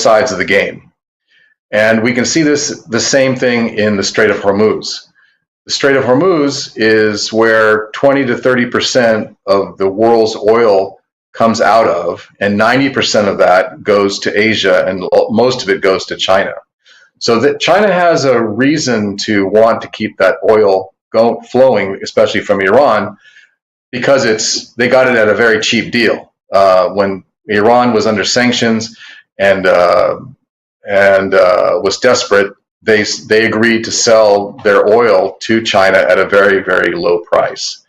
sides of the game. And we can see the same thing in the Strait of Hormuz. The Strait of Hormuz is where 20 to 30% of the world's oil comes out of, and 90% of that goes to Asia, and most of it goes to China. So that China has a reason to want to keep that oil flowing, especially from Iran, because they got it at a very cheap deal. When Iran was under sanctions and was desperate, they agreed to sell their oil to China at a very, very low price.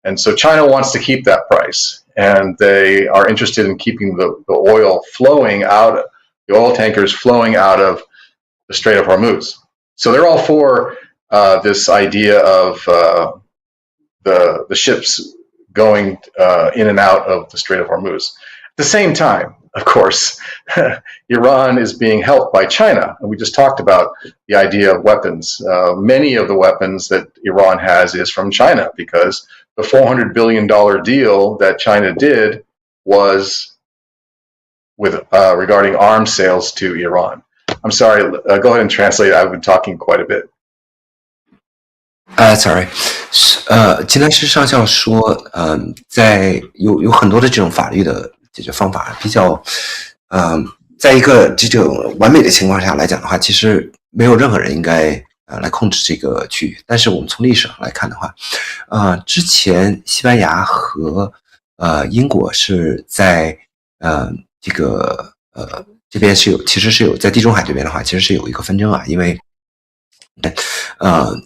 And so China wants to keep that price, and they are interested in keeping the oil flowing out, the oil tankers flowing out of the Strait of Hormuz. So they're all for this idea of the ships going in and out of the Strait of Hormuz. At the same time, of course, Iran is being helped by China. And we just talked about the idea of weapons. Many of the weapons that Iran has is from China, because the $400 billion deal that China did was with regarding arms sales to Iran. I'm sorry, go ahead and translate. I've been talking quite a bit. Sorry. 吉耐狮上校说，在有很多的这种法律的解决方法，比较，在一个这种完美的情况下来讲的话，其实没有任何人应该来控制这个区域。但是我们从历史上来看的话，之前西班牙和英国是在这个这边其实是有在地中海这边的话，其实是有一个纷争啊，因为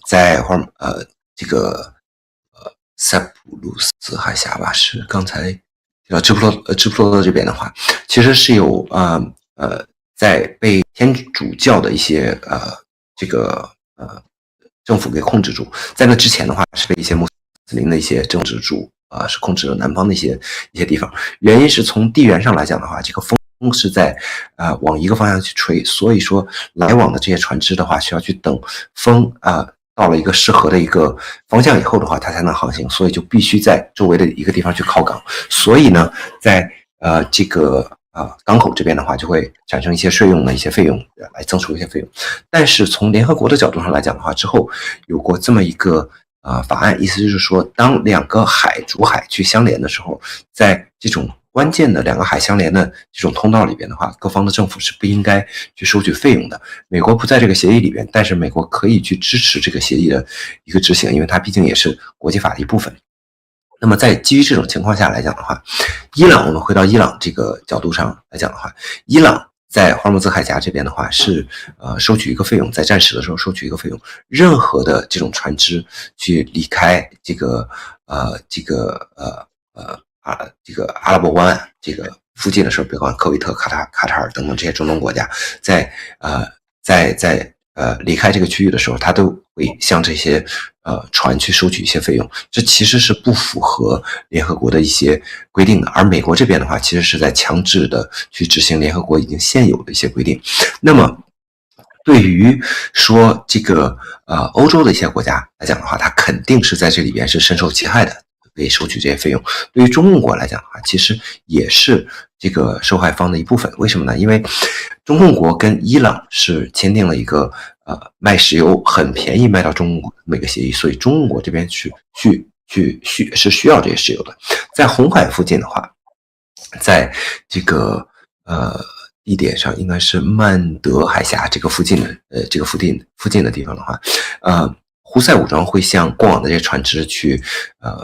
在这个塞浦路斯海峡吧，是刚才直布罗陀这边的话，其实是有在被天主教的一些这个政府给控制住，在那之前的话是被一些穆斯林的一些政治主是控制了南方的一些地方。原因是从地缘上来讲的话，这个风是在往一个方向去吹，所以说来往的这些船只的话，需要去等风到了一个适合的一个方向以后的话，它才能航行，所以就必须在周围的一个地方去靠港。所以呢，在这个港口这边的话，就会产生一些税用的一些费用，来增收一些费用。但是从联合国的角度上来讲的话，之后有过这么一个法案，意思就是说，当两个主海去相连的时候，在这种关键的两个海相连的这种通道里边的话，各方的政府是不应该去收取费用的。美国不在这个协议里边，但是美国可以去支持这个协议的一个执行，因为它毕竟也是国际法的一部分。那么在基于这种情况下来讲的话，伊朗，我们回到伊朗这个角度上来讲的话，伊朗在霍尔木兹海峡这边的话是收取一个费用，在战时的时候收取一个费用，任何的这种船只去离开这个这个阿拉伯湾岸这个附近的时候，比如说科威特、卡塔尔等等这些中东国家，在离开这个区域的时候，他都会向这些船去收取一些费用，这其实是不符合联合国的一些规定的。而美国这边的话，其实是在强制的去执行联合国已经现有的一些规定。那么对于说这个欧洲的一些国家来讲的话，它肯定是在这里边是深受其害的，被收取这些费用。对于中共国来讲的话，其实也是这个受害方的一部分。为什么呢？因为中共国跟伊朗是签订了一个卖石油很便宜卖到中共国的一个协议，所以中共国这边是需要这些石油的。在红海附近的话，在这个地点上应该是曼德海峡这个附近的地方的话，胡塞武装会向过往的这些船只去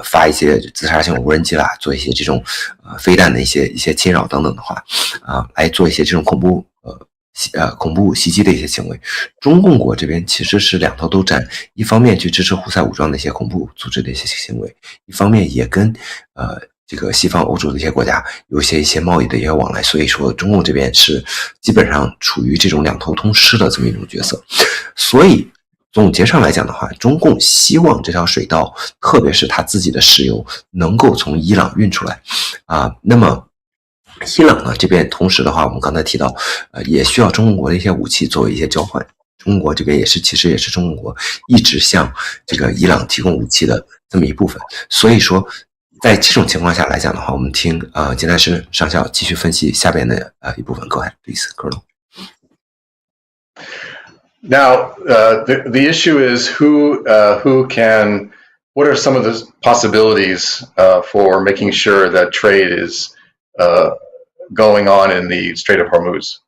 发一些自杀性无人机啦，做一些这种飞弹的一些侵扰等等的话，来做一些这种恐怖袭击的一些行为。中共国这边其实是两头都占，一方面去支持胡塞武装的一些恐怖组织的一些行为，一方面也跟这个西方欧洲的一些国家有一些贸易的一些往来，所以说中共这边是基本上处于这种两头通吃的这么一种角色。所以总结上来讲的话，中共希望这条水道，特别是它自己的石油能够从伊朗运出来那么伊朗呢这边同时的话，我们刚才提到也需要中共国的一些武器作为一些交换。中国国这边其实也是中共国一直向这个伊朗提供武器的这么一部分。所以说在这种情况下来讲的话，我们听吉耐狮上校继续分析下边的一部分。Go ahead, please, Colonel. Now, the issue is who can. What are some of the possibilities for making sure that trade is going on in the Strait of Hormuz?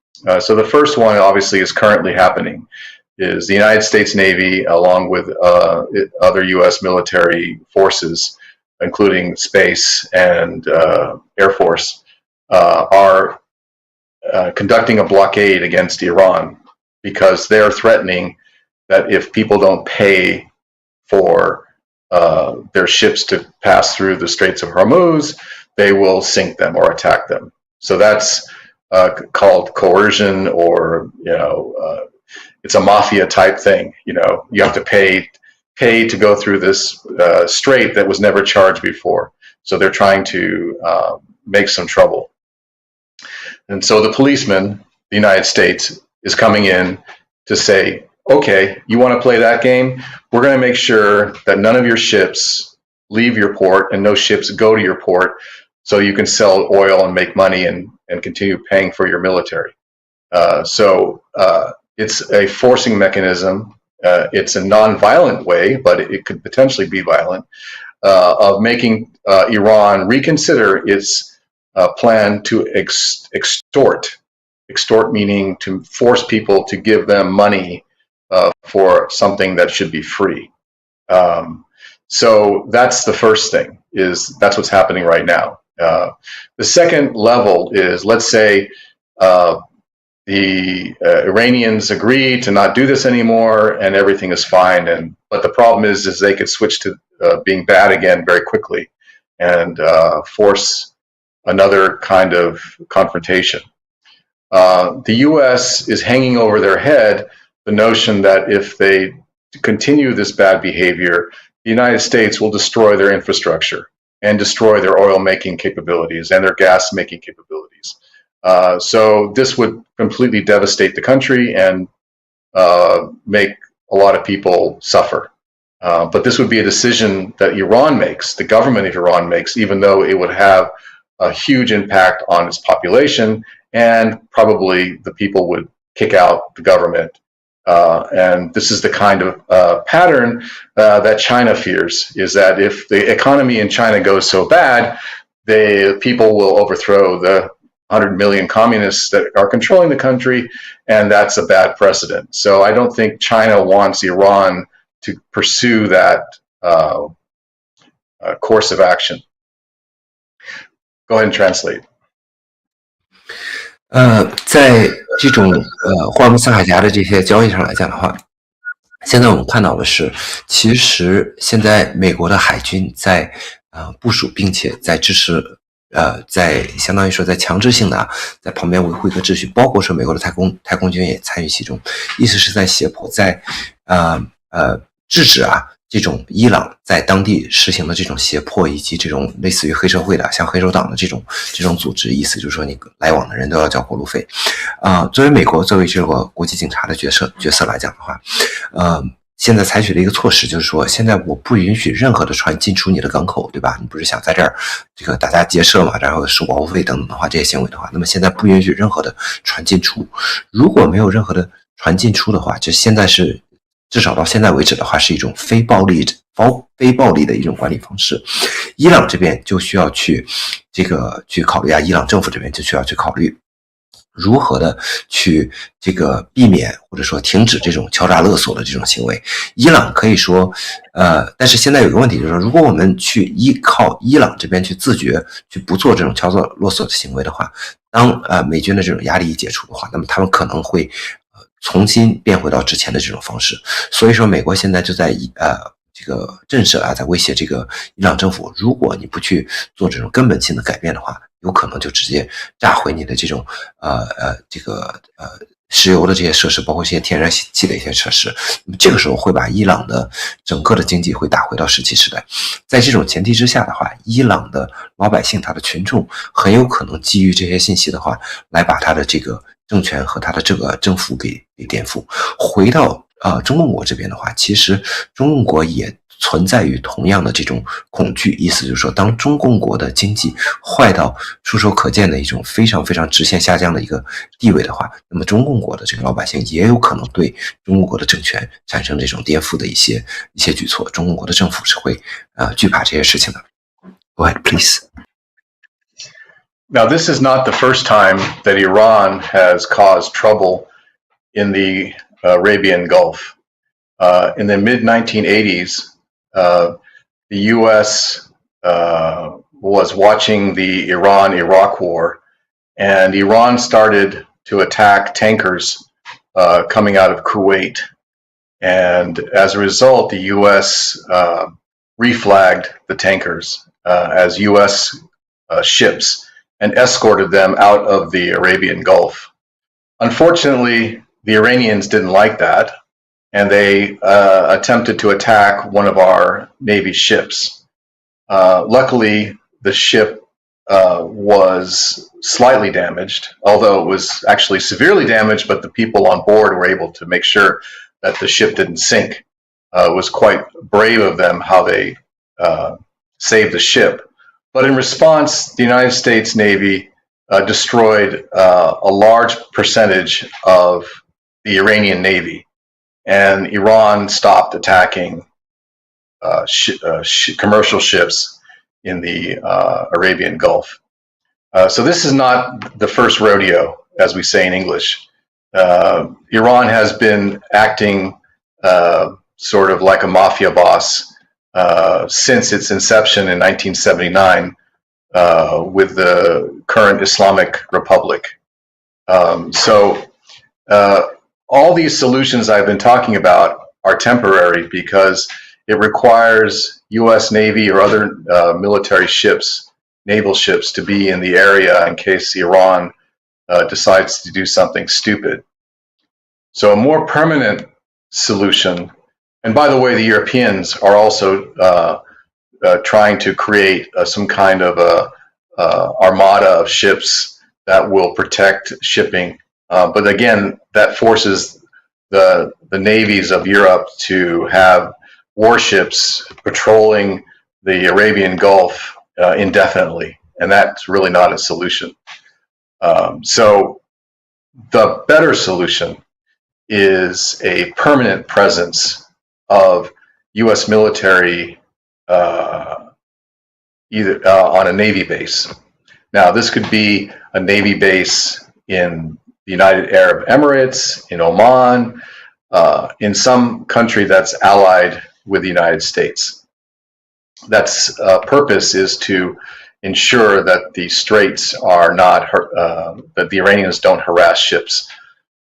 So the first one, obviously, is currently happening. Is the United States Navy, along with other U.S. military forces, including space and Air Force, are conducting a blockade against Iran because they're threatening that if people don't pay for their ships to pass through the Straits of Hormuz, they will sink them or attack them. So that's called coercion, or it's a mafia type thing. You have to pay to go through this strait that was never charged before. So they're trying to make some trouble. And so the policeman, the United States, is coming in to say, okay, you want to play that game? We're going to make sure that none of your ships leave your port and no ships go to your port, so you can sell oil and make money and continue paying for your military. So it's a forcing mechanism. It's a non-violent way, but it could potentially be violent, of making Iran reconsider its plan to extort. Extort meaning to force people to give them money for something that should be free. So that's the first thing, that's what's happening right now. The second level is, let's say the Iranians agree to not do this anymore and everything is fine, but the problem is they could switch to being bad again very quickly and force another kind of confrontation. The U.S. is hanging over their head the notion that if they continue this bad behavior, the United States will destroy their infrastructure and destroy their oil-making capabilities and their gas-making capabilities. So this would completely devastate the country and make a lot of people suffer. But this would be a decision that Iran makes, the government of Iran makes, even though it would have a huge impact on its population, and probably the people would kick out the government. And this is the kind of pattern that China fears, is that if the economy in China goes so bad, the people will overthrow the 100 million communists that are controlling the country, and that's a bad precedent. So I don't think China wants Iran to pursue that course of action. Go ahead and translate. 在这种霍尔木兹海峡的这些交易上来讲的话，现在我们看到的是，其实现在美国的海军在部署，并且在支持在相当于说在强制性的在旁边维护一个秩序，包括说美国的太空军也参与其中，意思是在胁迫，在制止这种伊朗在当地实行的这种胁迫，以及这种类似于黑社会的像黑手党的这种组织，意思就是说你来往的人都要交过路费。作为美国作为这个国际警察的角色来讲的话，现在采取了一个措施，就是说现在我不允许任何的船进出你的港口，对吧？你不是想在这儿这个大家结社嘛，然后收保护费等等的话，这些行为的话，那么现在不允许任何的船进出。如果没有任何的船进出的话，就现在是至少到现在为止的话，是一种非暴力的一种管理方式。伊朗这边就需要去考虑伊朗政府这边就需要去考虑如何的去避免或者说停止这种敲诈勒索的这种行为。伊朗可以说但是现在有个问题，就是说如果我们去依靠伊朗这边去自觉去不做这种敲诈勒索的行为的话，当美军的这种压力一解除的话，那么他们可能会重新变回到之前的这种方式。所以说美国现在就在这个震慑在威胁这个伊朗政府，如果你不去做这种根本性的改变的话，有可能就直接炸毁你的这种石油的这些设施，包括一些天然气的一些设施。那么这个时候会把伊朗的整个的经济会打回到17时代。在这种前提之下的话，伊朗的老百姓他的群众很有可能基于这些信息的话，来把他的这个政权和他的这个政府给颠覆。回到中共国这边的话，其实中共国也存在于同样的这种恐惧，意思就是说，当中共国的经济坏到触手可见的一种非常非常直线下降的一个地位的话，那么中共国的这个老百姓也有可能对中共国的政权产生这种颠覆的一些举措，中共国的政府是会惧怕这些事情的。Go ahead, please. Now, this is not the first time that Iran has caused trouble in the Arabian Gulf. In the mid-1980s, the U.S. Was watching the Iran-Iraq war, and Iran started to attack tankers coming out of Kuwait. And as a result, the U.S. Reflagged the tankers as U.S. Ships and escorted them out of the Arabian Gulf. Unfortunately, the Iranians didn't like that, and they attempted to attack one of our Navy ships. Luckily, the ship was slightly damaged, although it was actually severely damaged, but the people on board were able to make sure that the ship didn't sink. It was quite brave of them how they saved the ship. But in response, the United States Navy destroyed a large percentage of the Iranian Navy, and Iran stopped attacking commercial ships in the Arabian Gulf. So this is not the first rodeo, as we say in English. Iran has been acting sort of like a mafia boss since its inception in 1979 with the current Islamic Republic. So all these solutions I've been talking about are temporary because it requires U.S. Navy or other military ships, naval ships, to be in the area in case Iran decides to do something stupid. So a more permanent solution, and by the way, the Europeans are also trying to create some kind of armada of ships that will protect shipping. But again, that forces the navies of Europe to have warships patrolling the Arabian Gulf indefinitely, and that's really not a solution. So the better solution is a permanent presence of U.S. military either on a Navy base. Now, this could be a Navy base in the United Arab Emirates, in Oman, in some country that's allied with the United States. That's purpose is to ensure that the straits are not, that the Iranians don't harass ships.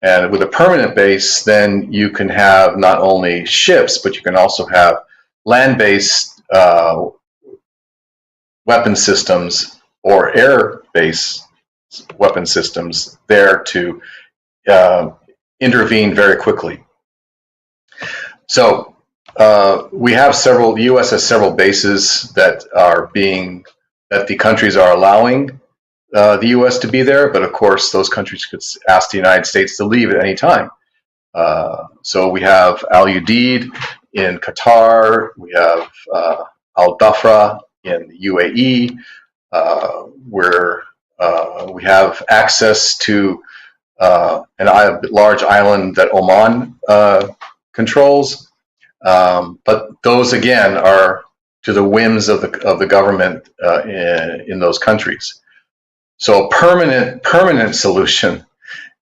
And with a permanent base, then you can have not only ships, but you can also have land-based weapon systems or air-based weapon systems there to intervene very quickly. So we have several, the U.S. has several bases that the countries are allowing the U.S. to be there, but of course those countries could ask the United States to leave at any time. So we have Al Udeid in Qatar, we have Al Dhafra in the UAE, where we have access to a large island that Oman controls, but those again are to the whims of the government in those countries. So a permanent solution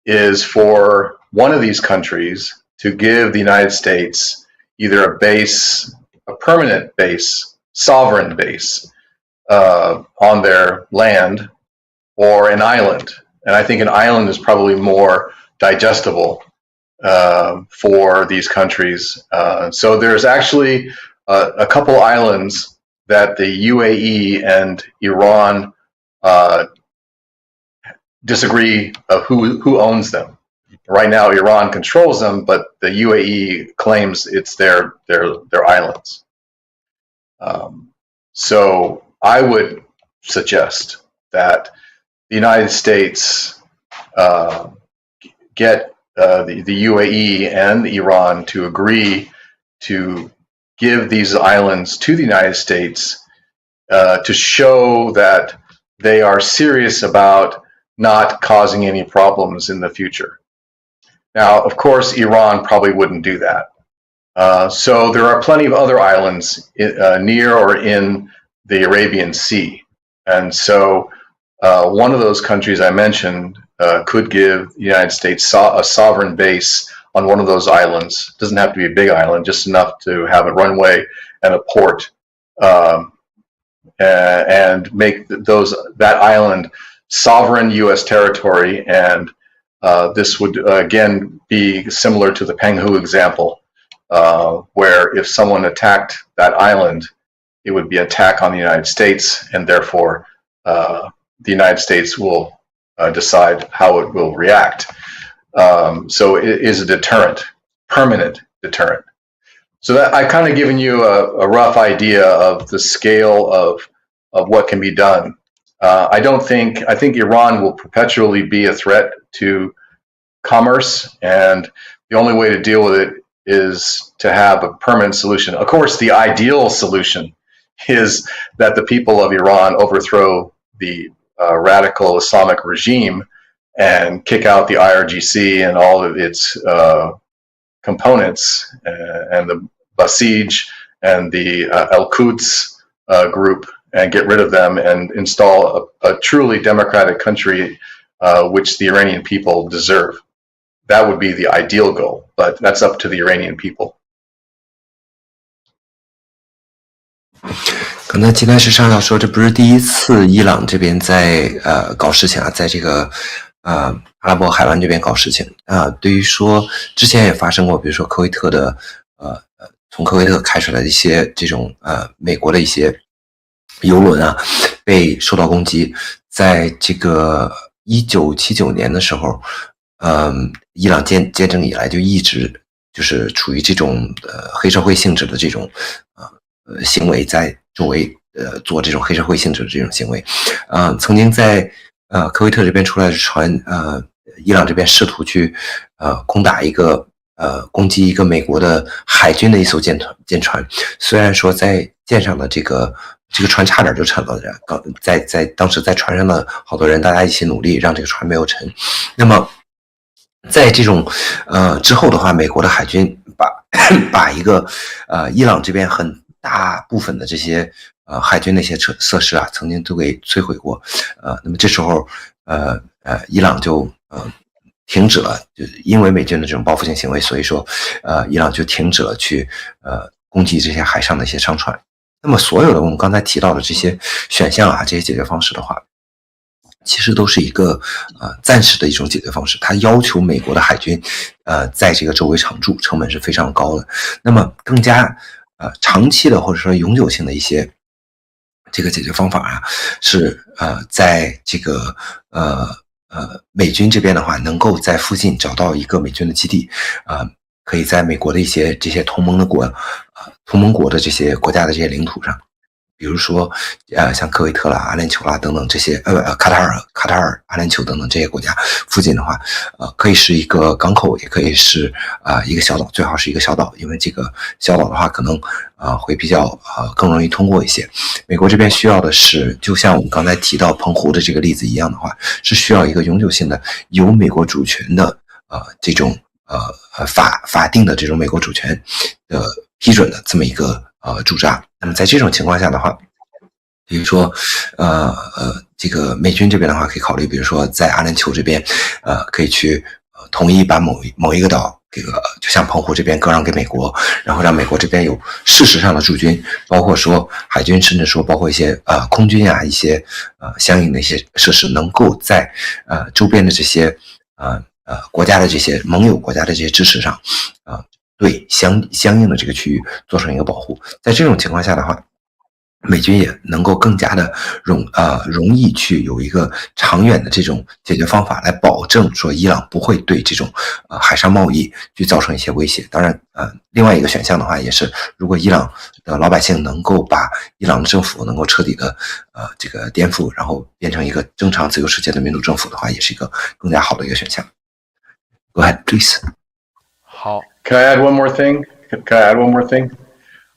is for one of these countries to give the United States either a base, a permanent base, sovereign base on their land, or an island. And I think an island is probably more digestible for these countries. So there's actually a couple islands that the UAE and Iran disagree of who owns them. Right now, Iran controls them, but the UAE claims it's their islands. So I would suggest that the United States get the UAE and Iran to agree to give these islands to the United States to show that they are serious about not causing any problems in the future. Now, of course, Iran probably wouldn't do that. So there are plenty of other islands near or in the Arabian Sea. And so one of those countries I mentioned could give the United States a sovereign base on one of those islands. It doesn't have to be a big island, just enough to have a runway and a port, and make that island sovereign U.S. territory. And this would again be similar to the Penghu example, where if someone attacked that island, it would be an attack on the United States, and therefore the United States will decide how it will react. So it is a deterrent, permanent deterrent. So that I've kind of given you a rough idea of the scale of what can be done. I think Iran will perpetually be a threat to commerce, and the only way to deal with it is to have a permanent solution. Of course, the ideal solution is that the people of Iran overthrow the radical Islamic regime and kick out the IRGC and all of its components, and the Basij and the Al-Quds group, and get rid of them and install a truly democratic country which the Iranian people deserve. That would be the ideal goal, but that's up to the Iranian people. 刚才吉耐狮上校说，这不是第一次伊朗这边在搞事情啊，在这个阿拉伯海湾这边搞事情啊。对于说之前也发生过，比如说科威特的从科威特开出来的一些这种美国的一些油轮啊被受到攻击，在这个1979年的时候，伊朗建政以来就一直就是处于这种黑社会性质的这种行为，在周围做这种黑社会性质的这种行为，曾经在科威特这边出来的船，伊朗这边试图去攻打一个攻击一个美国的海军的一艘舰船，虽然说在舰上的这个船差点就沉了，在当时在船上的好多人大家一起努力让这个船没有沉。那么在这种之后的话，美国的海军把一个伊朗这边很大部分的这些海军那些设施啊，曾经都给摧毁过。那么这时候伊朗就停止了，就因为美军的这种报复性行为，所以说伊朗就停止了去攻击这些海上的一些商船。那么所有的我们刚才提到的这些选项啊，这些解决方式的话，其实都是一个暂时的一种解决方式，它要求美国的海军在这个周围常驻，成本是非常高的。那么更加长期的或者说永久性的一些这个解决方法啊，是在这个美军这边的话，能够在附近找到一个美军的基地，可以在美国的一些这些同盟国的这些国家的这些领土上，比如说像科威特啦、阿联酋啦等等这些卡塔尔、阿联酋等等这些国家附近的话，可以是一个港口，也可以是一个小岛，最好是一个小岛，因为这个小岛的话可能会比较更容易通过一些。美国这边需要的是，就像我们刚才提到澎湖的这个例子一样的话，是需要一个永久性的由美国主权的这种法定的这种美国主权的批准的这么一个驻扎。那么在这种情况下的话，比如说这个美军这边的话可以考虑，比如说在阿联酋这边可以去统一把某一个岛这个就像澎湖这边割让给美国，然后让美国这边有事实上的驻军，包括说海军，甚至说包括一些空军啊，一些相应的一些设施，能够在周边的这些国家的这些盟友国家的这些支持上对相应的这个区域做成一个保护。在这种情况下的话，美军也能够更加的容易去有一个长远的这种解决方法，来保证说伊朗不会对这种海上贸易去造成一些威胁。当然另外一个选项的话也是，如果伊朗的老百姓能够把伊朗的政府能够彻底的这个颠覆，然后变成一个正常自由世界的民主政府的话，也是一个更加好的一个选项。Go ahead, please. 好。Can I add one more thing?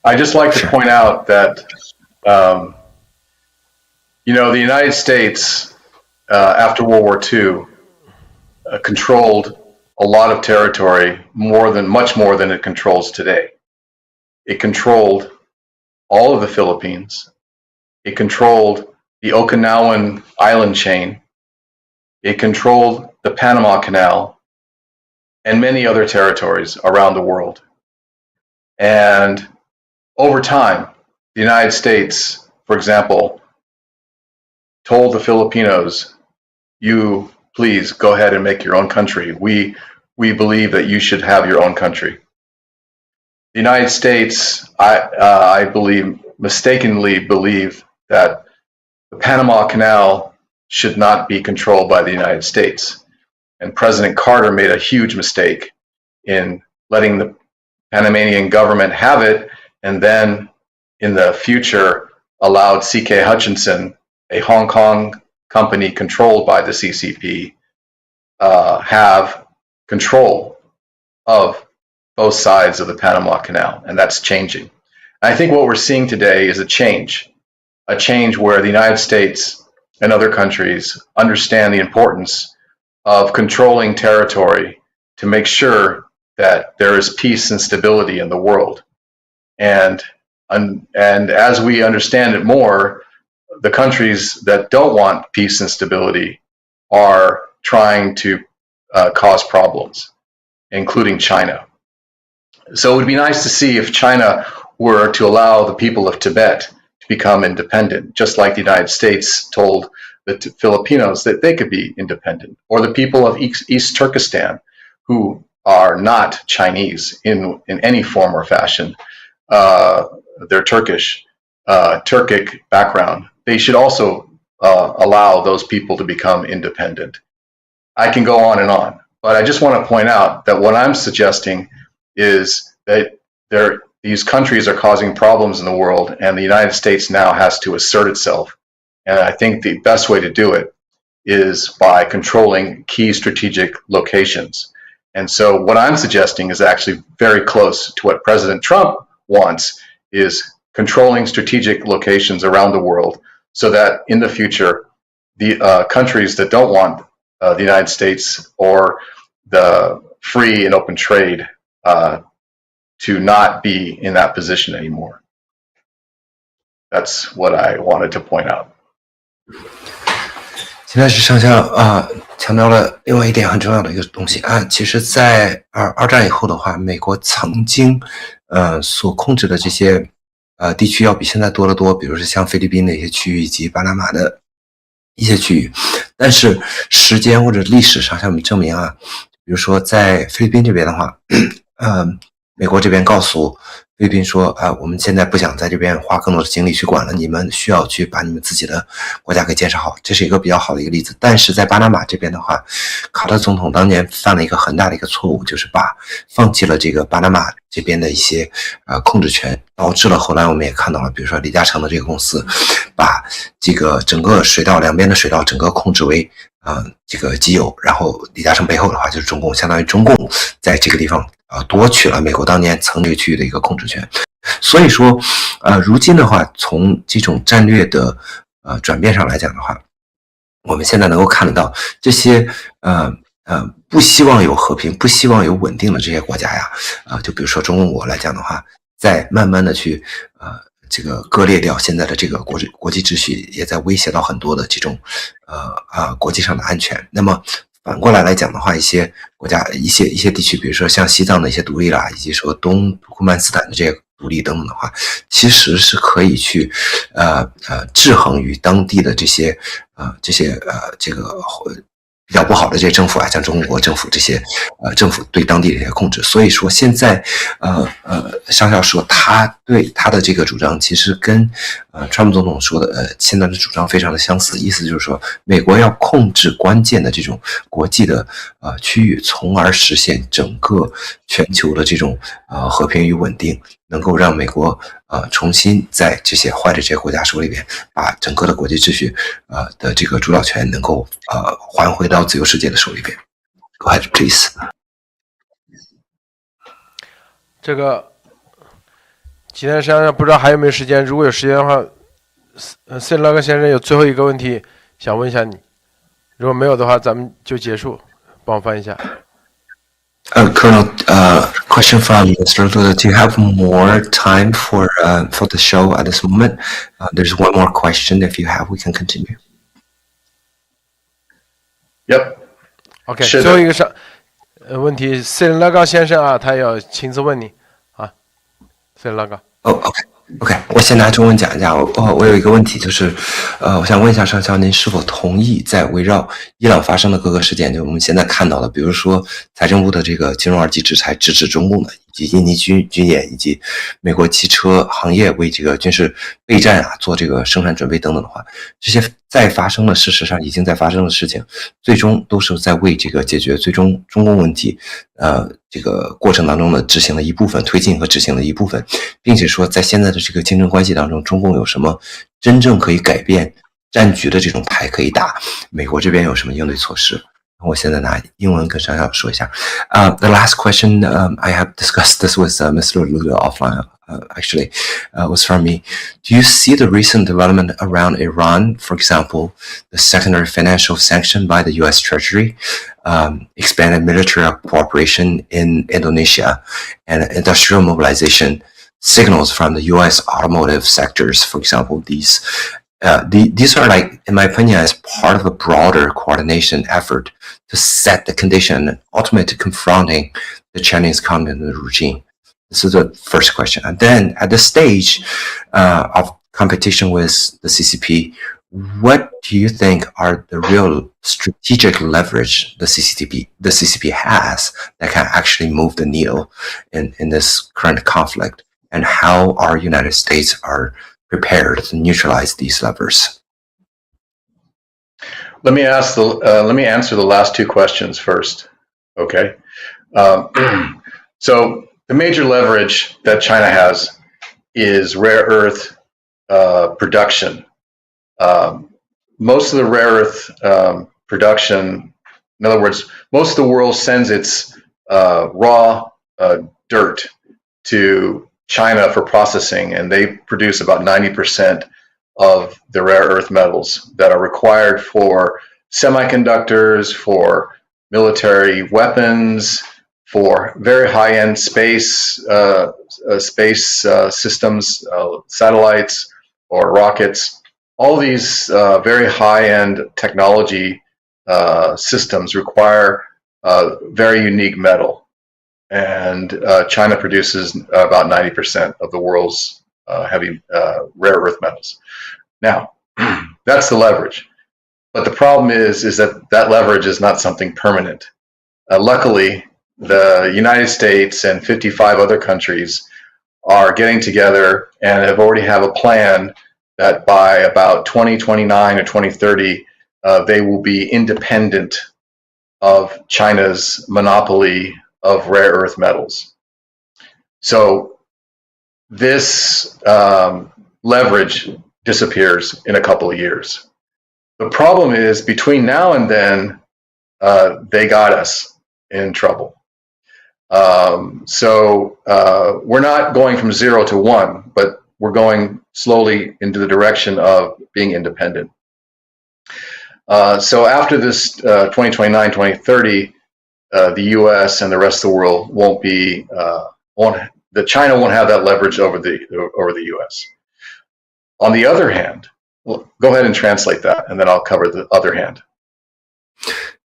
I just like to point out that, the United States, after World War II, controlled a lot of territory, much more than it controls today. It controlled all of the Philippines. It controlled the Okinawan island chain. It controlled the Panama Canal and many other territories around the world. And over time, the United States, for example, told the Filipinos, you please go ahead and make your own country. We believe that you should have your own country. The United States, I believe, mistakenly believe that the Panama Canal should not be controlled by the United States. And President Carter made a huge mistake in letting the Panamanian government have it, and then in the future allowed C.K. Hutchinson, a Hong Kong company controlled by the CCP, have control of both sides of the Panama Canal, and that's changing. And I think what we're seeing today is a change where the United States and other countries understand the importance of controlling territory to make sure that there is peace and stability in the world. And as we understand it more, the countries that don't want peace and stability are trying to cause problems, including China. So it would be nice to see if China were to allow the people of Tibet to become independent, just like the United States told the Filipinos that they could be independent, or the people of East Turkestan, who are not Chinese in any form or fashion. They're Turkic background. They should also allow those people to become independent. I can go on and on, but I just want to point out that what I'm suggesting is that these countries are causing problems in the world, and the United States now has to assert itself. And I think the best way to do it is by controlling key strategic locations. And so what I'm suggesting is actually very close to what President Trump wants, is controlling strategic locations around the world so that in the future, the countries that don't want the United States or the free and open trade to not be in that position anymore. That's what I wanted to point out. 现在是上校强调了另外一点很重要的一个东西其实在二战以后的话，美国曾经所控制的这些地区要比现在多得多，比如说像菲律宾的一些区域以及巴拿马的一些区域，但是时间或者历史上向我们证明比如说在菲律宾这边的话美国这边告诉菲律宾说我们现在不想在这边花更多的精力去管了，你们需要去把你们自己的国家给建设好，这是一个比较好的一个例子。但是在巴拿马这边的话，卡特总统当年犯了一个很大的一个错误，就是放弃了这个巴拿马这边的一些控制权，导致了后来我们也看到了，比如说李嘉诚的这个公司把这个整个水道两边的水道整个控制为这个己有，然后李嘉诚背后的话就是中共，相当于中共在这个地方夺取了美国当年曾这个区域的一个控制权。所以说如今的话，从这种战略的转变上来讲的话，我们现在能够看得到这些不希望有和平、不希望有稳定的这些国家就比如说中共国来讲的话，在慢慢的去这个割裂掉现在的这个国际秩序，也在威胁到很多的这种国际上的安全。那么反过来讲的话，一些国家一些地区，比如说像西藏的一些独立啦，以及说东土库曼斯坦的这些独立等等的话，其实是可以去制衡于当地的这些这个比较不好的这些政府像中国政府这些政府对当地的这些控制。所以说现在上校说他对他的这个主张其实跟川普总统说的现在的主张非常的相似，意思就是说美国要控制关键的这种国际的区域，从而实现整个全球的这种和平与稳定，能够让美国重新在这些坏的这些国家手里边，把整个的国际秩序的这个主导权能够还回到自由世界的手里边。Go ahead, please. 这个吉耐先生不知道还有没有时间，如果有时间的话，SIllylego先生有最后一个问题想问一下你，如果没有的话，咱们就结束，帮我翻一下。Colonel, question from Mr. Luda. Do you have more time for the show at this moment? There's one more question. If you have, we can continue. Yep. OK， 最后一个问题，SIllylego先生啊，他要亲自问你啊，SIllylego。OK， 我先拿中文讲一下。我有一个问题，就是我想问一下上校，您是否同意在围绕伊朗发生的各个事件，就我们现在看到的，比如说财政部的这个金融2级制裁直指中共的，以及印尼军演，以及美国汽车行业为这个军事备战做这个生产准备等等的话，这些在发生的事实上已经在发生的事情，最终都是在为这个解决最终中共问题这个过程当中的执行的一部分，推进和执行的一部分，并且说在现在的这个竞争关系当中，中共有什么真正可以改变战局的这种牌可以打，美国这边有什么应对措施。我现在拿英文跟上校说一下。The last question I have discussed this with Mr. Luda offline. Actually, was from me. Do you see the recent development around Iran, for example, the secondary financial sanction by the U.S. Treasury, expanded military cooperation in Indonesia, and industrial mobilization signals from the U.S. automotive sectors, for example, these are, like, in my opinion, as part of a broader coordination effort to set the condition and ultimately confronting the Chinese communist regime? This is the first question. And then at the stage of competition with the CCP, what do you think are the real strategic leverage the CCP has that can actually move the needle in this current conflict? And how our United States are prepared to neutralize these levers? Let me answer the last two questions first. Okay. So the major leverage that China has is rare earth production. Most of the rare earth production, in other words, most of the world sends its raw dirt to China for processing, and they produce about 90% of the rare earth metals that are required for semiconductors, for military weapons, for very high-end space systems, satellites or rockets. All these very high-end technology systems require very unique metal. And China produces about 90% of the world's heavy rare earth metals. Now, that's the leverage. But the problem is that leverage is not something permanent. Luckily, the United States and 55 other countries are getting together and already have a plan that by about 2029 or 2030, they will be independent of China's monopoly of rare earth metals. So this leverage disappears in a couple of years. The problem is between now and then, they got us in trouble. So we're not going from 0 to 1, but we're going slowly into the direction of being independent. So after this 2029, 2030, the U.S. and the rest of the world China won't have that leverage over the U.S. On the other hand, well, go ahead and translate that, and then I'll cover the other hand.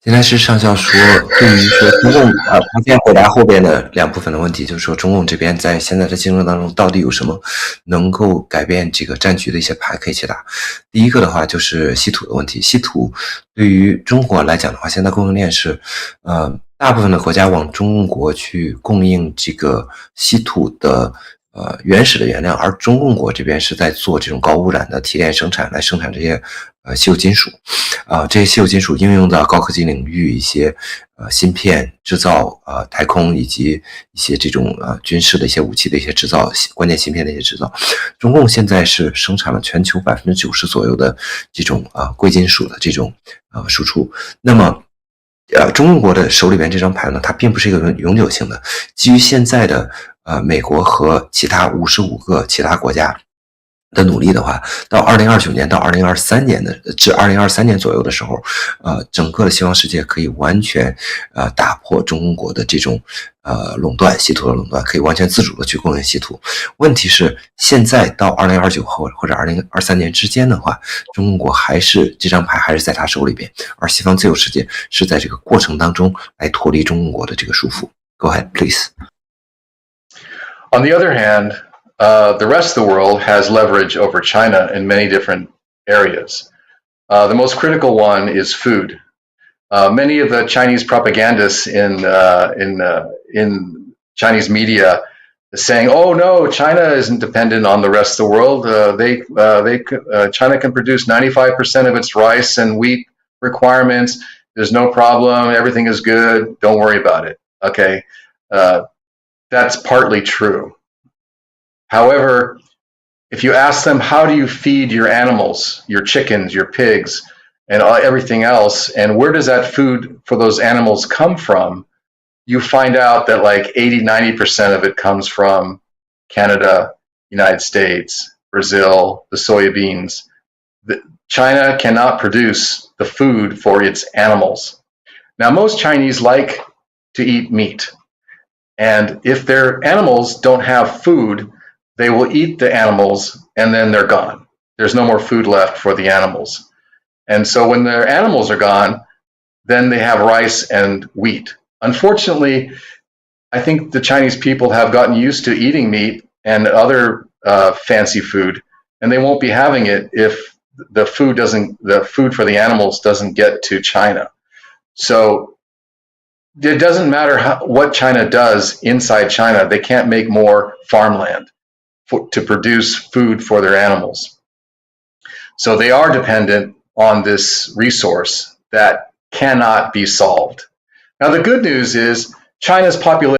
现在是上校说，对于说中共他先回答后边的两部分的问题，就是说中共这边在现在的竞争当中到底有什么能够改变这个战局的一些牌可以去打。第一个的话就是稀土的问题，稀土对于中国来讲的话，现在供应链是大部分的国家往中国去供应这个稀土的原始的原料，而中共国这边是在做这种高污染的提炼生产，来生产这些稀有金属这些稀有金属应用到高科技领域，一些芯片制造太空以及一些这种军事的一些武器的一些制造，关键芯片的一些制造。中共现在是生产了全球 90% 左右的这种贵金属的这种输出。那么中共国的手里边这张牌呢，它并不是一个永久性的，基于现在的美国和其他55个其他国家的努力的话，到2029年到2023年至2023年左右的时候，整个的西方世界可以完全打破中国的这种垄断，稀土的垄断，可以完全自主的去供应稀土。问题是现在到2029后或者2023年之间的话，中国还是这张牌还是在他手里边，而西方自由世界是在这个过程当中来脱离中国的这个束缚。Go ahead, please. On the other hand, the rest of the world has leverage over China in many different areas. The most critical one is food. Many of the Chinese propagandists in Chinese media is saying, "Oh no, China isn't dependent on the rest of the world. China can produce 95% of its rice and wheat requirements. There's no problem. Everything is good. Don't worry about it." Okay, that's partly true. However, if you ask them, how do you feed your animals, your chickens, your pigs, and everything else, and where does that food for those animals come from, you find out that like 80-90% of it comes from Canada, United States, Brazil, the soybeans. China cannot produce the food for its animals. Now, most Chinese like to eat meat. And if their animals don't have food, they will eat the animals and then they're gone. There's no more food left for the animals. And so when their animals are gone, then they have rice and wheat. Unfortunately, I think the Chinese people have gotten used to eating meat and other fancy food, and they won't be having it if the food for the animals doesn't get to China. So it doesn't matter what China does inside China. They can't make more farmland to produce food for their animals. So they are dependent on this resource that cannot be solved. Now, the good news is China's population